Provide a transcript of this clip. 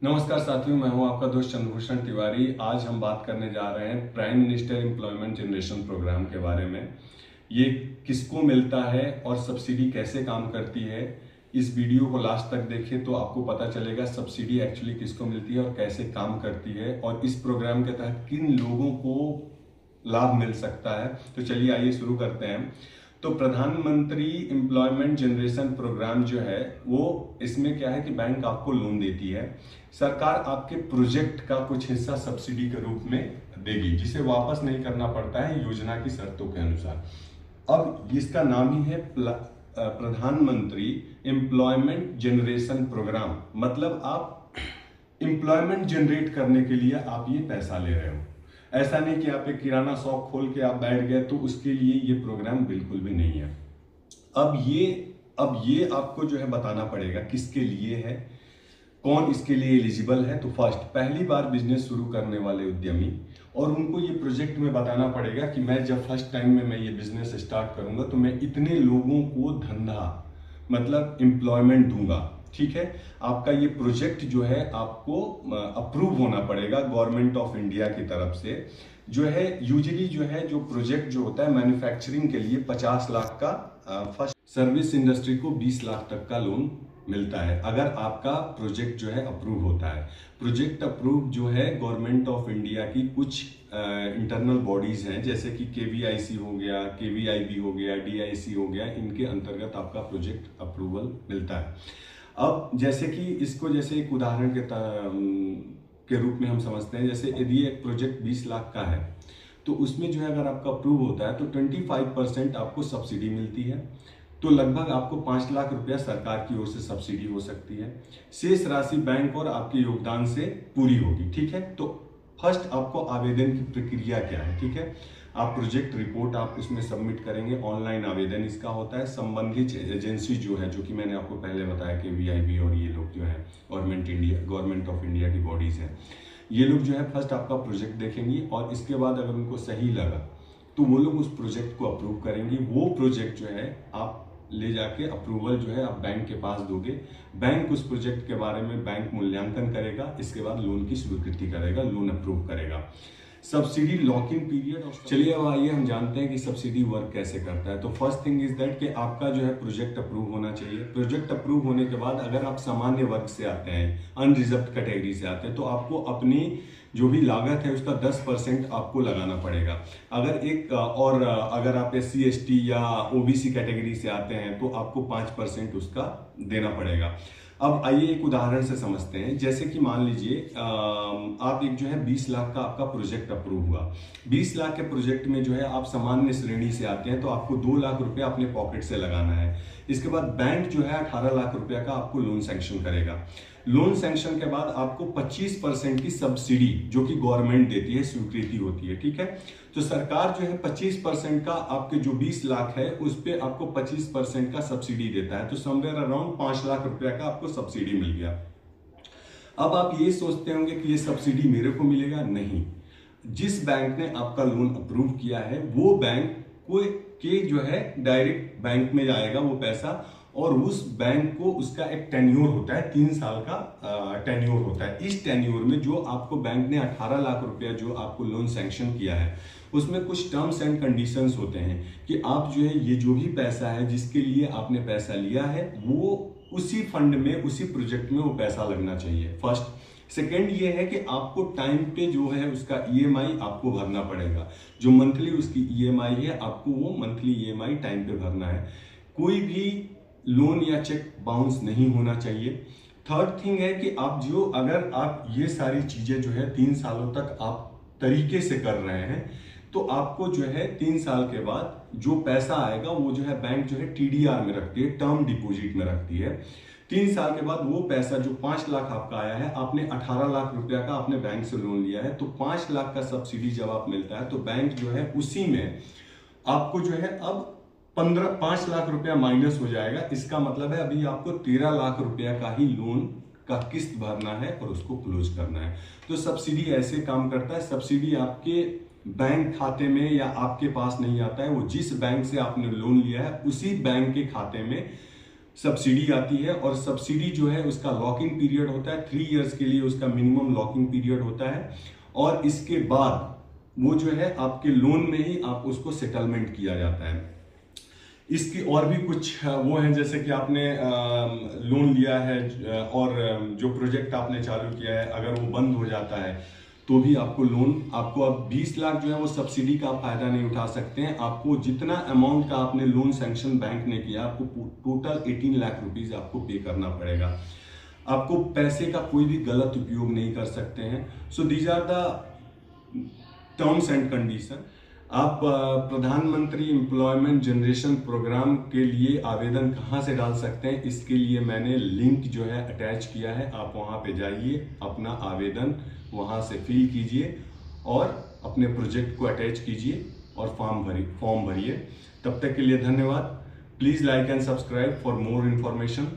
नमस्कार साथियों, मैं हूं आपका दोस्त चंद्रभूषण तिवारी। आज हम बात करने जा रहे हैं prime minister employment generation programme के बारे में। ये किसको मिलता है और सब्सिडी कैसे काम करती है। इस वीडियो को लास्ट तक देखें तो आपको पता चलेगा सब्सिडी एक्चुअली किसको मिलती है और कैसे काम करती है, और इस प्रोग्राम के तहत किन लोगों को लाभ मिल सकता है। तो चलिए आइए शुरू करते हैं। तो प्रधानमंत्री एम्प्लॉयमेंट जनरेशन प्रोग्राम जो है वो, इसमें क्या है कि बैंक आपको लोन देती है। सरकार आपके प्रोजेक्ट का कुछ हिस्सा सब्सिडी के रूप में देगी, जिसे वापस नहीं करना पड़ता है योजना की शर्तों के अनुसार। अब इसका नाम ही है प्रधानमंत्री एम्प्लॉयमेंट जनरेशन प्रोग्राम। मतलब आप एम्प्लॉयमेंट जनरेट करने के लिए आप ये पैसा ले रहे हो। ऐसा नहीं कि आप एक किराना शॉप खोल के आप बैठ गए, तो उसके लिए ये प्रोग्राम बिल्कुल भी नहीं है। अब ये आपको जो है बताना पड़ेगा किसके लिए है, कौन इसके लिए एलिजिबल है। तो फर्स्ट, पहली बार बिजनेस शुरू करने वाले उद्यमी, और उनको ये प्रोजेक्ट में बताना पड़ेगा कि मैं जब फर्स्ट टाइम में मैं ये बिजनेस स्टार्ट करूंगा तो मैं इतने लोगों को धंधा मतलब एम्प्लॉयमेंट दूंगा। ठीक है, आपका ये प्रोजेक्ट जो है आपको अप्रूव होना पड़ेगा गवर्नमेंट ऑफ इंडिया की तरफ से। जो है यूजुअली जो है जो प्रोजेक्ट जो होता है मैन्युफैक्चरिंग के लिए 50 लाख का, फर्स्ट सर्विस इंडस्ट्री को 20 लाख तक का लोन मिलता है अगर आपका प्रोजेक्ट जो है अप्रूव होता है। प्रोजेक्ट अप्रूव जो है गवर्नमेंट ऑफ इंडिया की कुछ इंटरनल बॉडीज हैं, जैसे कि केवीआईसी हो गया, केवीआईबी हो गया, डीआईसी हो गया, इनके अंतर्गत आपका प्रोजेक्ट अप्रूवल मिलता है। अब जैसे कि इसको जैसे एक उदाहरण के रूप में हम समझते हैं, जैसे यदि एक प्रोजेक्ट 20 लाख का है तो उसमें जो है अगर आपका अप्रूव होता है तो 25% आपको सब्सिडी मिलती है। तो लगभग आपको 5 लाख रुपया सरकार की ओर से सब्सिडी हो सकती है। शेष राशि बैंक और आपके योगदान से पूरी होगी। ठीक है, तो फर्स्ट आपको आवेदन की प्रक्रिया क्या है। ठीक है, आप प्रोजेक्ट रिपोर्ट आप उसमें सबमिट करेंगे। ऑनलाइन आवेदन इसका होता है। संबंधित एजेंसी जो है, जो कि मैंने आपको पहले बताया कि वीआईबी और ये लोग जो है गवर्नमेंट ऑफ इंडिया की बॉडीज हैं, ये लोग जो है फर्स्ट आपका प्रोजेक्ट देखेंगी और इसके बाद अगर उनको सही लगा तो वो लोग उस प्रोजेक्ट को अप्रूव करेंगे। वो प्रोजेक्ट जो है आप ले जाके अप्रूवल जो है आप बैंक के पास दोगे। बैंक उस प्रोजेक्ट के बारे में बैंक मूल्यांकन करेगा, इसके बाद लोन की स्वीकृति करेगा, लोन अप्रूव करेगा। Subsidy locking period. और चलिए अब आइए हम जानते हैं कि सब्सिडी वर्क कैसे करता है। तो फर्स्ट थिंग इज दैट कि आपका जो है प्रोजेक्ट अप्रूव होना चाहिए। प्रोजेक्ट अप्रूव होने के बाद अगर आप सामान्य वर्ग से आते हैं, अनरिजर्व कैटेगरी से आते हैं, तो आपको अपनी जो भी लागत है उसका 10% आपको लगाना पड़ेगा। अगर आप SC ST या OBC कैटेगरी से आते हैं तो आपको 5% उसका देना पड़ेगा। अब आइए एक उदाहरण से समझते हैं। जैसे कि मान लीजिए आप एक जो है 20 लाख का आपका प्रोजेक्ट अप्रूव हुआ। 20 लाख के प्रोजेक्ट में जो है आप सामान्य श्रेणी से आते हैं तो आपको 2 लाख रुपया अपने पॉकेट से लगाना है। इसके बाद बैंक जो है 18 लाख रुपया का आपको लोन सैंक्शन करेगा। लोन सैंक्शन के बाद आपको 25% की सब्सिडी जो कि गवर्नमेंट देती है, स्वीकृति होती है। ठीक है, तो सरकार जो है 25% का आपके जो 20 लाख है उस पे आपको 25% का सब्सिडी देता है। तो समवेयर अराउंड 5 लाख रुपया का आपको सब्सिडी मिल गया। अब आप ये सोचते होंगे कि ये सब्सिडी मेरे को मिलेगा, नहीं। जिस बैंक ने आपका लोन अप्रूव किया है वो बैंक को के जो है डायरेक्ट बैंक में जाएगा वो पैसा, और उस बैंक को उसका एक टेन्योर होता है, 3 साल का टेन्योर होता है। इस टेन्योर में जो आपको बैंक ने 18 लाख रुपया जो आपको लोन सैंक्शन किया है उसमें कुछ टर्म्स एंड कंडीशंस होते हैं कि आप जो है ये जो भी पैसा है जिसके लिए आपने पैसा लिया है वो उसी फंड में, उसी प्रोजेक्ट में वो पैसा लगना चाहिए। फर्स्ट। सेकेंड ये है कि आपको टाइम पे जो है उसका EMI आपको भरना पड़ेगा। जो मंथली उसकी EMI है आपको वो मंथली EMI टाइम पे भरना है। कोई भी लोन या चेक बाउंस नहीं होना चाहिए। थर्ड थिंग है कि अगर आप ये सारी चीजें जो है 3 सालों तक आप तरीके से कर रहे हैं तो आपको जो है 3 साल के बाद जो पैसा आएगा वो जो है बैंक जो है TDR में रखती है, टर्म डिपॉजिट में रखती है। 3 साल के बाद वो पैसा जो 5 लाख आपका आया है, आपने 18 लाख रुपया का आपने बैंक से लोन लिया है, तो 5 लाख का सब्सिडी जब आप मिलता है तो बैंक जो है उसी में आपको जो है अब 5 लाख रुपया माइनस हो जाएगा। इसका मतलब है अभी आपको 13 लाख रुपया का ही लोन का किस्त भरना है और उसको क्लोज करना है। तो सब्सिडी ऐसे काम करता है। सब्सिडी आपके बैंक खाते में या आपके पास नहीं आता है, वो जिस बैंक से आपने लोन लिया है उसी बैंक के खाते में सब्सिडी आती है, और सब्सिडी जो है उसका लॉकिंग पीरियड होता है 3 इयर्स के लिए, उसका मिनिमम लॉकिंग पीरियड होता है, और इसके बाद वो जो है आपके लोन में ही आप उसको सेटलमेंट किया जाता है। इसकी और भी कुछ वो है, जैसे कि आपने लोन लिया है और जो प्रोजेक्ट आपने चालू किया है अगर वो बंद हो जाता है तो भी आपको लोन, आपको अब 20 लाख जो है वो सब्सिडी का फायदा नहीं उठा सकते हैं। आपको जितना अमाउंट का आपने लोन सैंक्शन बैंक ने किया, आपको टोटल 18 लाख रुपीज आपको पे करना पड़ेगा। आपको पैसे का कोई भी गलत उपयोग नहीं कर सकते हैं। So these are the terms and condition. आप प्रधानमंत्री एम्प्लॉयमेंट जनरेशन प्रोग्राम के लिए आवेदन कहाँ से डाल सकते हैं, इसके लिए मैंने लिंक जो है अटैच किया है। आप वहाँ पे जाइए, अपना आवेदन वहाँ से फिल कीजिए और अपने प्रोजेक्ट को अटैच कीजिए और फॉर्म भरिए। तब तक के लिए धन्यवाद। Please like and subscribe for more information.